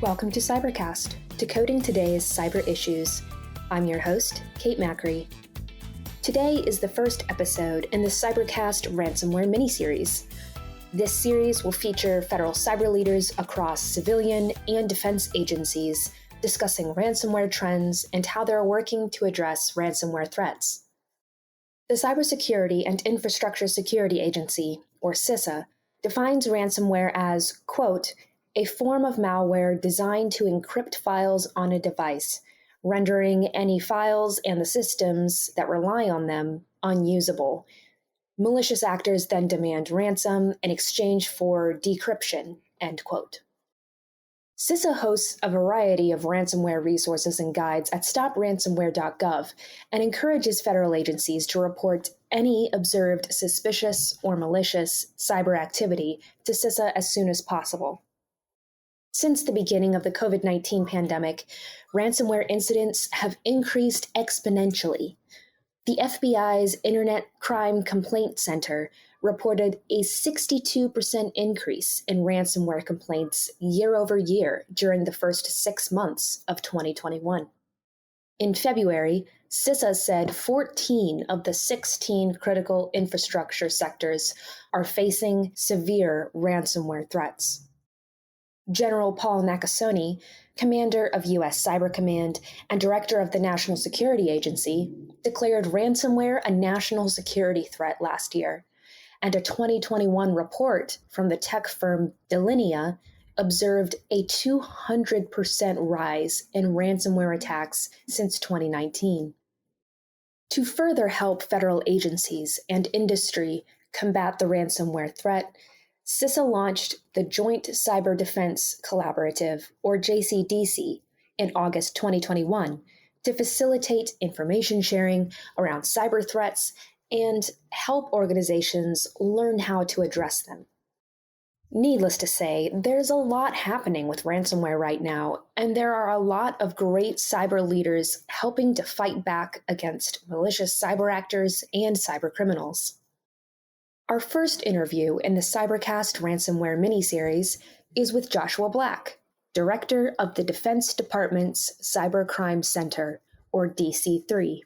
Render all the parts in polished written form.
Welcome to CyberCast, decoding today's cyber issues. I'm your host, Kate Macri. Today is the first episode in the CyberCast Ransomware Miniseries. This series will feature federal cyber leaders across civilian and defense agencies discussing ransomware trends and how they're working to address ransomware threats. The Cybersecurity and Infrastructure Security Agency, or CISA, defines ransomware as, quote, a form of malware designed to encrypt files on a device, rendering any files and the systems that rely on them unusable. Malicious actors then demand ransom in exchange for decryption, end quote. CISA hosts a variety of ransomware resources and guides at stopransomware.gov and encourages federal agencies to report any observed suspicious or malicious cyber activity to CISA as soon as possible. Since the beginning of the COVID-19 pandemic, ransomware incidents have increased exponentially. The FBI's Internet Crime Complaint Center reported a 62% increase in ransomware complaints year over year during the first 6 months of 2021. In February, CISA said 14 of the 16 critical infrastructure sectors are facing severe ransomware threats. General Paul Nakasone, commander of U.S. Cyber Command and director of the National Security Agency, declared ransomware a national security threat last year, and a 2021 report from the tech firm Delinea observed a 200% rise in ransomware attacks since 2019. To further help federal agencies and industry combat the ransomware threat, CISA launched the Joint Cyber Defense Collaborative, or JCDC, in August 2021 to facilitate information sharing around cyber threats and help organizations learn how to address them. Needless to say, there's a lot happening with ransomware right now, and there are a lot of great cyber leaders helping to fight back against malicious cyber actors and cyber criminals. Our first interview in the CyberCast Ransomware Miniseries is with Joshua Black, Director of the Defense Department's Cybercrime Center, or DC3.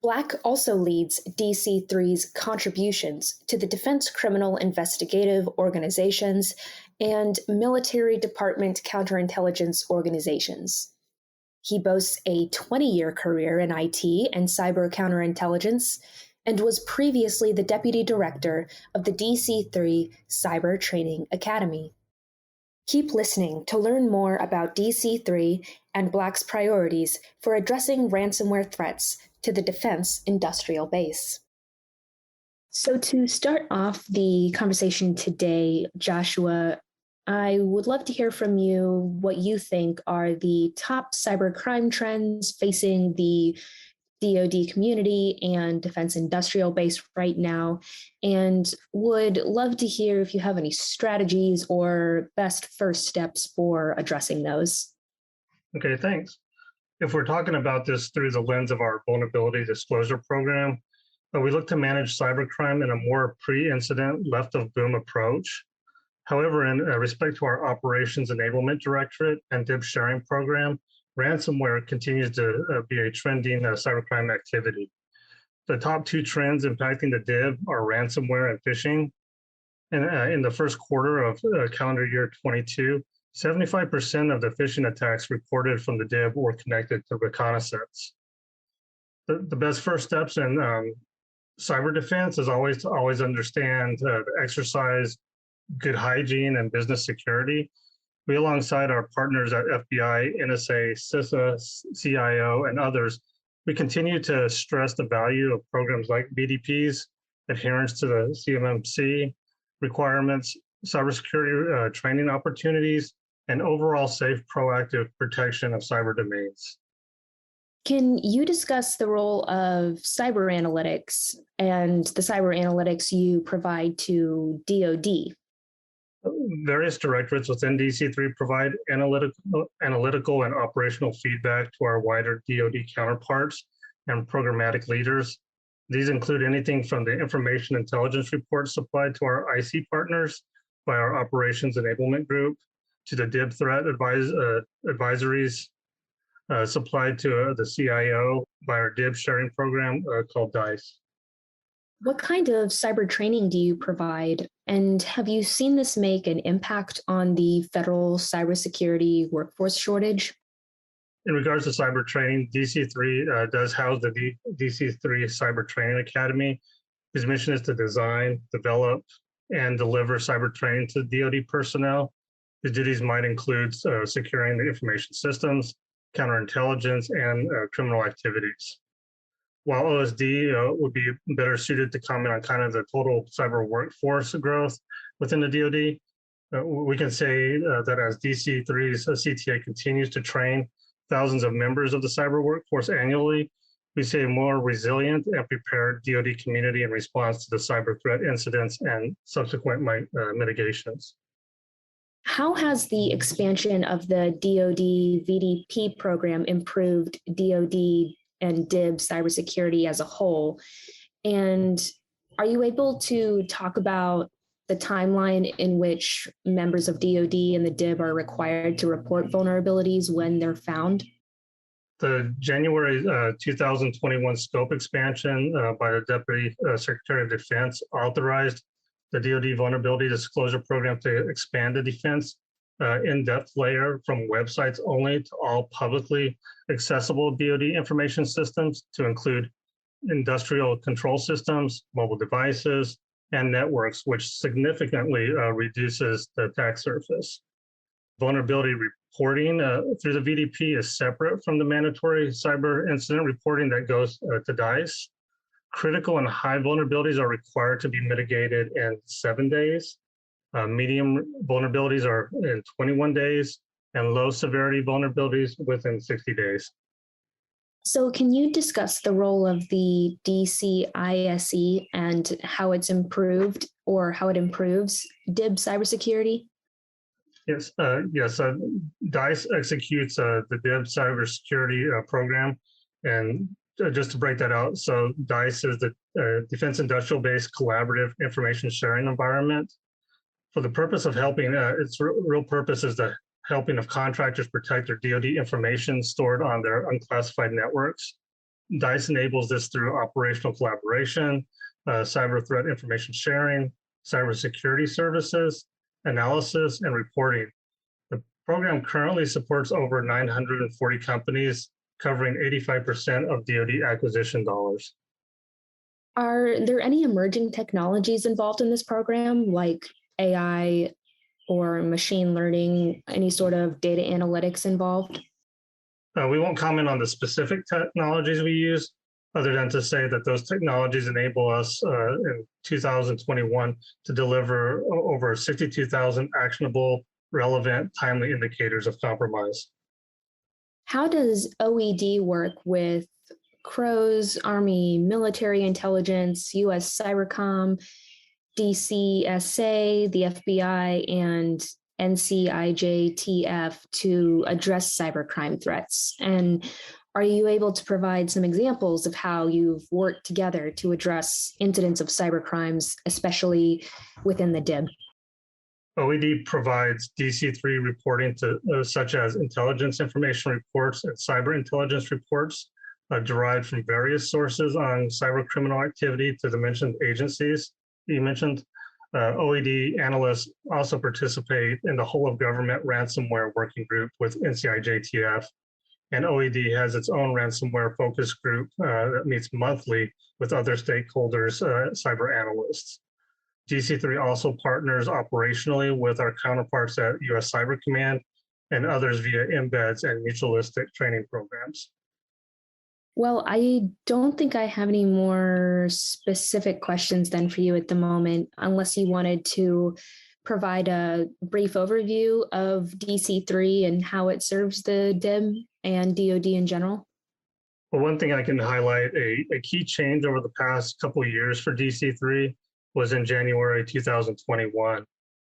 Black also leads DC3's contributions to the Defense Criminal Investigative Organizations and Military Department Counterintelligence Organizations. He boasts a 20-year career in IT and cyber counterintelligence, and was previously the Deputy Director of the DC3 Cyber Training Academy. Keep listening to learn more about DC3 and Black's priorities for addressing ransomware threats to the defense industrial base. So to start off the conversation today, Joshua, I would love to hear from you what you think are the top cybercrime trends facing the DOD community and defense industrial base right now, and would love to hear if you have any strategies or best first steps for addressing those. Okay, thanks. If we're talking about this through the lens of our vulnerability disclosure program, we look to manage cybercrime in a more pre-incident left-of-boom approach. However, in respect to our Operations Enablement Directorate and DIB sharing program, ransomware continues to be a trending cybercrime activity. The top two trends impacting the DIB are ransomware and phishing. And in the first quarter of calendar year 22, 75% of the phishing attacks reported from the DIB were connected to reconnaissance. The best first steps in cyber defense is always to understand, exercise good hygiene and business security. We, alongside our partners at FBI, NSA, CISA, CIO, and others, we continue to stress the value of programs like BDPs, adherence to the CMMC requirements, cybersecurity training opportunities, and overall safe, proactive protection of cyber domains. Can you discuss the role of cyber analytics and the cyber analytics you provide to DOD? Various directorates within DC3 provide analytical and operational feedback to our wider DoD counterparts and programmatic leaders. These include anything from the information intelligence reports supplied to our IC partners by our Operations Enablement Group to the DIB threat advisories supplied to the CIO by our DIB sharing program called DICE. What kind of cyber training do you provide? And have you seen this make an impact on the federal cybersecurity workforce shortage? In regards to cyber training, DC3 does house the DC3 Cyber Training Academy. His mission is to design, develop, and deliver cyber training to DoD personnel. His duties might include securing the information systems, counterintelligence, and criminal activities. While OSD would be better suited to comment on kind of the total cyber workforce growth within the DoD, we can say that as DC3's CTA continues to train thousands of members of the cyber workforce annually, we see a more resilient and prepared DoD community in response to the cyber threat incidents and subsequent mitigations. How has the expansion of the DoD VDP program improved DoD and DIB cybersecurity as a whole? And are you able to talk about the timeline in which members of DoD and the DIB are required to report vulnerabilities when they're found? The January 2021 scope expansion by the Deputy Secretary of Defense authorized the DoD Vulnerability Disclosure Program to expand the defense in-depth layer from websites only to all publicly accessible DoD information systems to include industrial control systems, mobile devices, and networks, which significantly reduces the attack surface. Vulnerability reporting through the VDP is separate from the mandatory cyber incident reporting that goes to DICE. Critical and high vulnerabilities are required to be mitigated in 7 days. Medium vulnerabilities are in 21 days, and low severity vulnerabilities within 60 days. So can you discuss the role of the DCISE and how it's improved or how it improves DIB cybersecurity? Yes, DICE executes the DIB cybersecurity program. And just to break that out, so DICE is the Defense Industrial Base Collaborative Information Sharing Environment. For the purpose of helping, its real purpose is the helping of contractors protect their DoD information stored on their unclassified networks. DICE enables this through operational collaboration, cyber threat information sharing, cybersecurity services, analysis, and reporting. The program currently supports over 940 companies, covering 85% of DoD acquisition dollars. Are there any emerging technologies involved in this program, like AI or machine learning, any sort of data analytics involved? We won't comment on the specific technologies we use, other than to say that those technologies enable us in 2021 to deliver over 62,000 actionable, relevant, timely indicators of compromise. How does OED work with CROWS, Army military intelligence, US Cybercom, DCSA, the FBI, and NCIJTF to address cybercrime threats? And are you able to provide some examples of how you've worked together to address incidents of cybercrimes, especially within the DIB? OED provides DC3 reporting to such as intelligence information reports and cyber intelligence reports derived from various sources on cyber criminal activity to the mentioned agencies you mentioned. OED analysts also participate in the whole of government ransomware working group with NCIJTF, and OED has its own ransomware focus group that meets monthly with other stakeholders, cyber analysts. DC3 also partners operationally with our counterparts at US Cyber Command and others via embeds and mutualistic training programs. Well, I don't think I have any more specific questions then for you at the moment, unless you wanted to provide a brief overview of DC3 and how it serves the DIB and DoD in general. Well, one thing I can highlight, a key change over the past couple of years for DC3 was in January 2021.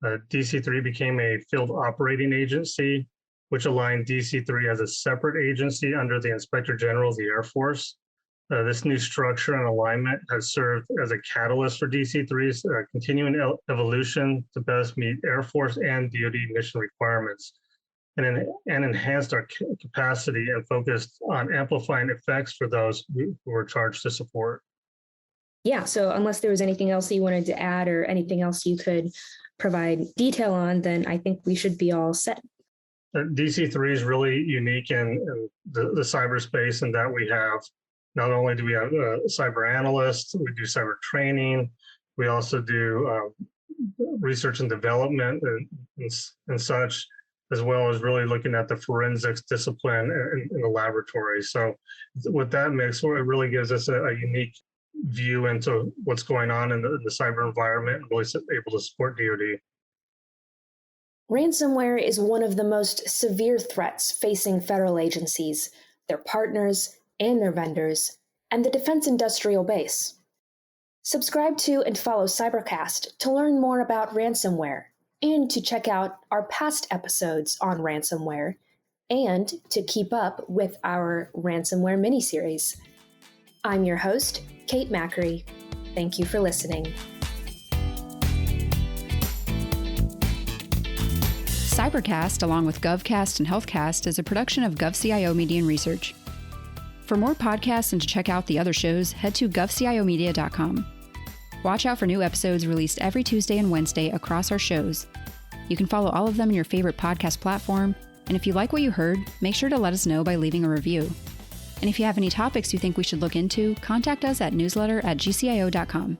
DC3 became a field operating agency, which aligned DC3 as a separate agency under the Inspector General of the Air Force. This new structure and alignment has served as a catalyst for DC3's continuing evolution to best meet Air Force and DOD mission requirements, and enhanced our capacity and focused on amplifying effects for those who were charged to support. Yeah, so unless there was anything else that you wanted to add or anything else you could provide detail on, then I think we should be all set. DC3 is really unique in the cyberspace in that we have, not only do we have cyber analysts, we do cyber training, we also do research and development and such, as well as really looking at the forensics discipline in the laboratory. So with that mix, it really gives us a unique view into what's going on in the cyber environment and really able to support DoD. Ransomware is one of the most severe threats facing federal agencies, their partners, and their vendors, and the defense industrial base. Subscribe to and follow CyberCast to learn more about ransomware and to check out our past episodes on ransomware and to keep up with our Ransomware Miniseries. I'm your host, Kate Macri. Thank you for listening. CyberCast, along with GovCast and HealthCast, is a production of GovCIO Media and Research. For more podcasts and to check out the other shows, head to govciomedia.com. Watch out for new episodes released every Tuesday and Wednesday across our shows. You can follow all of them in your favorite podcast platform, and if you like what you heard, make sure to let us know by leaving a review. And if you have any topics you think we should look into, contact us at newsletter@gcio.com.